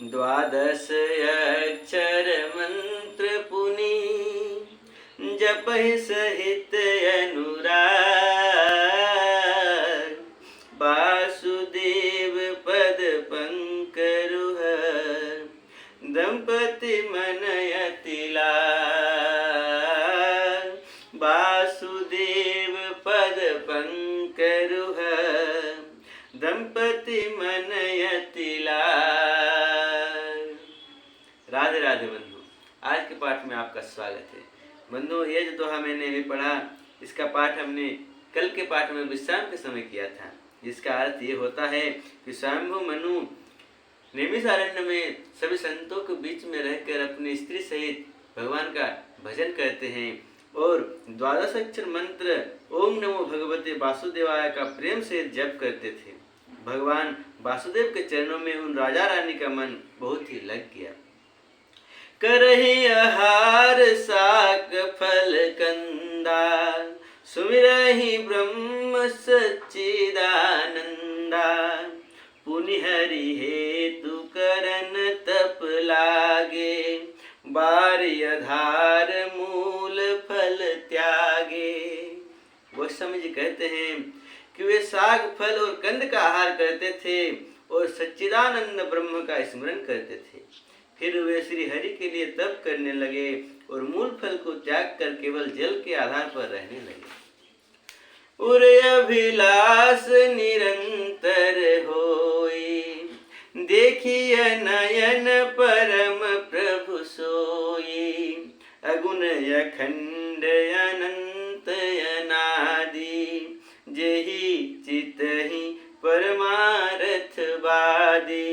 द्वादश अक्षर मंत्र पुनि जपहि सहित अनुराग। वासुदेव पद पंकरुह दंपति मनयति लाग। वासुदेव पद पंकरुह दंपति मनयति लाग। राधे राधे बंधु, आज के पाठ में आपका स्वागत है। बंधु, ये जो दोहा मैंने अभी पढ़ा, इसका पाठ हमने कल के पाठ में विश्राम के समय किया था, जिसका अर्थ ये होता है कि स्वयंभू मनु नैमिषारण्य में सभी संतों के बीच में रहकर अपनी स्त्री सहित भगवान का भजन करते हैं और द्वादश अक्षर मंत्र ओम नमो भगवते वासुदेवाय का प्रेम से जप करते थे। भगवान वासुदेव के चरणों में उन राजा रानी का मन बहुत ही लग गया। करहि आहार साक फल कंदा, सुमिरहि ब्रह्म सच्चिदानंदा। पुनि हरि हेतु करन तप लागे, बारि आधार मूल फल त्यागे। गोस्वामी जी कहते हैं कि वे साग फल और कंद का आहार करते थे और सच्चिदानंद ब्रह्म का स्मरण करते थे। फिर वे श्री हरि के लिए तप करने लगे और मूल फल को त्याग कर केवल जल के आधार पर रहने लगे। उर अभिलाष निरंतर होई, देखिय नयन परम प्रभु सोई। अगुण अखंड अनंत अनादि, जेहि चितहि परमारथ वादी।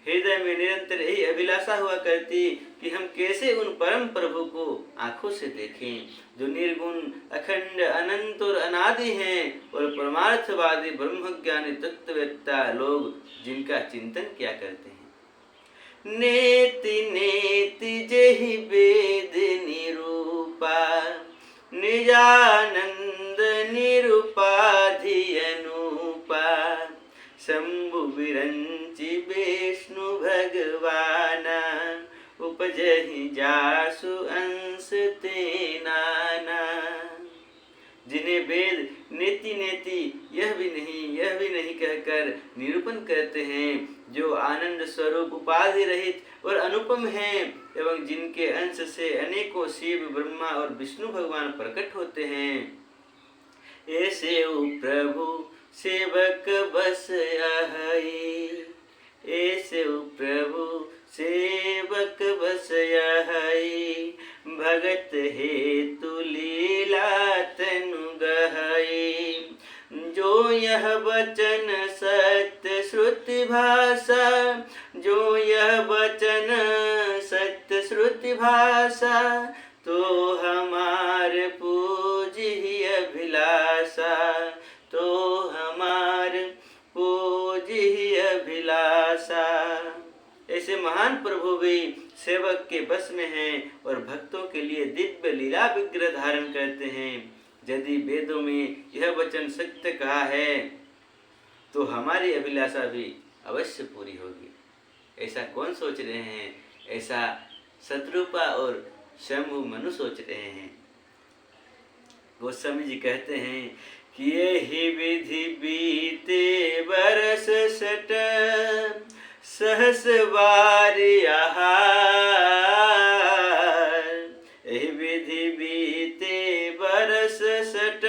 हृदय में निरंतर यही अभिलाषा हुआ करती कि हम कैसे उन परम प्रभु को आंखों से देखें, जो निर्गुण अखंड अनंत और अनादि हैं और परमार्थवादी ब्रह्मज्ञानी तत्ववेत्ता लोग जिनका चिंतन किया करते हैं। नेति नेति जेहि वेद निरूपा, निजानंद निरुपाधि अनुपा। शंभु विरंचि विष्णु भगवाना, उपजहि जासु अंश ते नाना। जिन्हें वेद नेति नेति यह भी नहीं कहकर निरूपण करते हैं, जो आनंद स्वरूप उपाधि रहित और अनुपम हैं एवं जिनके अंश से अनेकों शिव ब्रह्मा और विष्णु भगवान प्रकट होते हैं, ऐसे प्रभु सेवक बस आहई। ऐसे प्रभु सेवक बस आहई, भगत हेतु लीला तनु गहई। जो यह वचन सत्य श्रुति भाषा, जो यह वचन सत्य श्रुति भाषा। तो हमार पूजी अभिलाषा, तो हमार पूजी अभिलाषा। ऐसे महान प्रभु भी सेवक के बस में हैं और भक्तों के लिए दिव्य लीला विग्रह धारण करते हैं। यदि वेदों में यह वचन सत्य कहा है तो हमारी अभिलाषा भी अवश्य पूरी होगी। ऐसा कौन सोच रहे हैं? ऐसा शत्रुपा और शंभु मनु सोच रहे हैं। गोस्वामी जी कहते हैं कि ये ही विधि बीते बरस सट, सहस बारी आहार। यही विधि बीते बरस सट,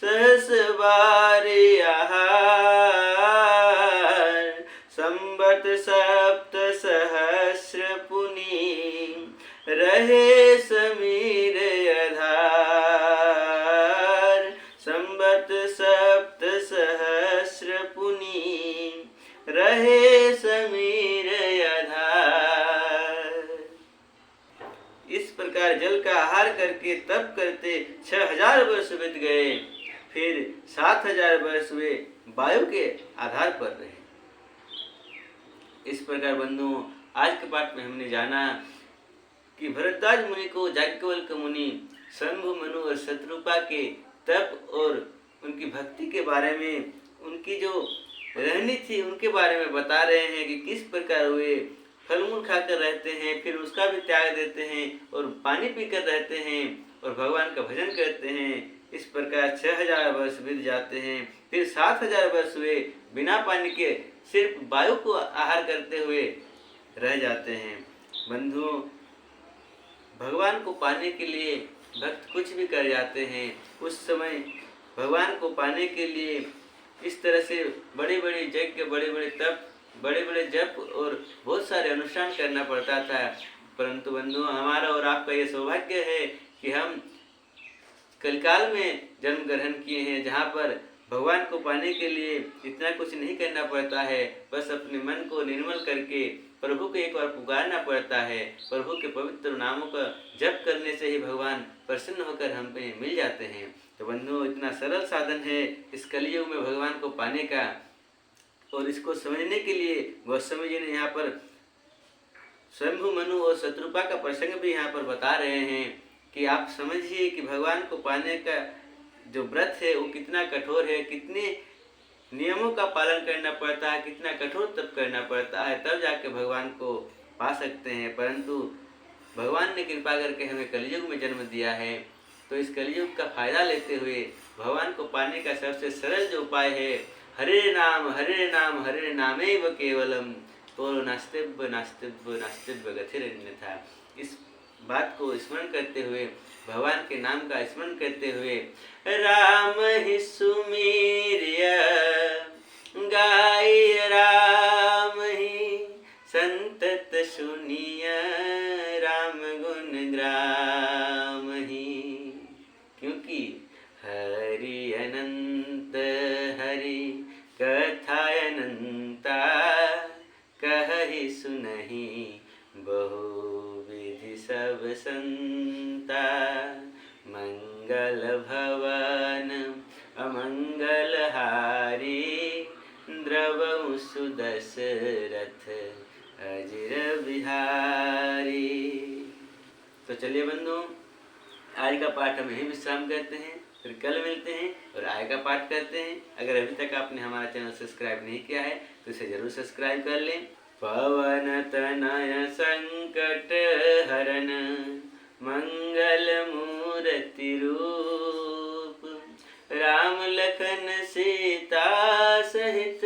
सहस बारी आहार। संवत सप्त सहस्र पुनि, रहे समीर आधार। संवत सप्त सहस्र पुनि, रहे समीर आधार। इस प्रकार जल का आहार करके तप करते 6000 वर्ष बीत गए। फिर 7000 वर्ष वे वायु के आधार पर रहे। इस प्रकार बंधुओं, आज के पाठ में हमने जाना कि भरद्वाज मुनि को याज्ञवल्क्य मुनि शंभु मनु और शत्रुपा के तप और उनकी भक्ति के बारे में, उनकी जो रहनी थी उनके बारे में बता रहे हैं कि किस प्रकार वे फल मूल खाकर रहते हैं, फिर उसका भी त्याग देते हैं और पानी पीकर रहते हैं और भगवान का भजन करते हैं। इस प्रकार 6000 वर्ष बीत जाते हैं। फिर 7000 वर्ष वे बिना पानी के सिर्फ वायु को आहार करते हुए रह जाते हैं। बंधुओं, भगवान को पाने के लिए भक्त कुछ भी कर जाते हैं। उस समय भगवान को पाने के लिए इस तरह से बड़े बड़े यज्ञ, बड़े बड़े तप, बड़े बड़े जप और बहुत सारे अनुष्ठान करना पड़ता था। परंतु बंधुओं, हमारा और आपका ये सौभाग्य है कि हम कलिकाल में जन्म ग्रहण किए हैं, जहाँ पर भगवान को पाने के लिए इतना कुछ नहीं करना पड़ता है। बस अपने मन को निर्मल करके प्रभु को एक बार पुकारना पड़ता है। प्रभु के पवित्र नामों का जप करने से ही भगवान प्रसन्न होकर हम पे मिल जाते हैं। तो बंधुओं, इतना सरल साधन है इस कलियुग में भगवान को पाने का। और इसको समझने के लिए गोस्वामी जी ने यहाँ पर स्वयंभू मनु और शत्रुपा का प्रसंग भी यहाँ पर बता रहे हैं कि आप समझिए कि भगवान को पाने का जो व्रत है वो कितना कठोर है, कितने नियमों का पालन करना पड़ता है, कितना कठोर तप करना पड़ता है, तब जाके भगवान को पा सकते हैं। परंतु भगवान ने कृपा करके हमें कलयुग में जन्म दिया है, तो इस कलयुग का फायदा लेते हुए भगवान को पाने का सबसे सरल जो उपाय है, हरे नाम हरे नाम हरे नामेव केवलम तो नास्तिव्य नास्तिव्य नास्तिव्य गतिरन्यथा। इस बात को स्मरण करते हुए, भगवान के नाम का स्मरण करते हुए, राम ही सुमेरिय गाय राम ही संतत सुनिय राम गुण ग्राम ही। क्योंकि हरि अनंत हरि कथा अनंता कहि सुनहि बहुविधि सब संता। मंगल भवन अमंगल हारी द्रवहु सुदशरथ अजिर बिहारी। तो चलिए बंधुओं, आज का पाठ हम यहीं विश्राम करते हैं, फिर कल मिलते हैं और आय का पाठ करते हैं। अगर अभी तक आपने हमारा चैनल सब्सक्राइब नहीं किया है तो इसे जरूर सब्सक्राइब कर लें। पवन तनय संकट हरन मंगल मूर्ति रूप, राम लखन सीता सहित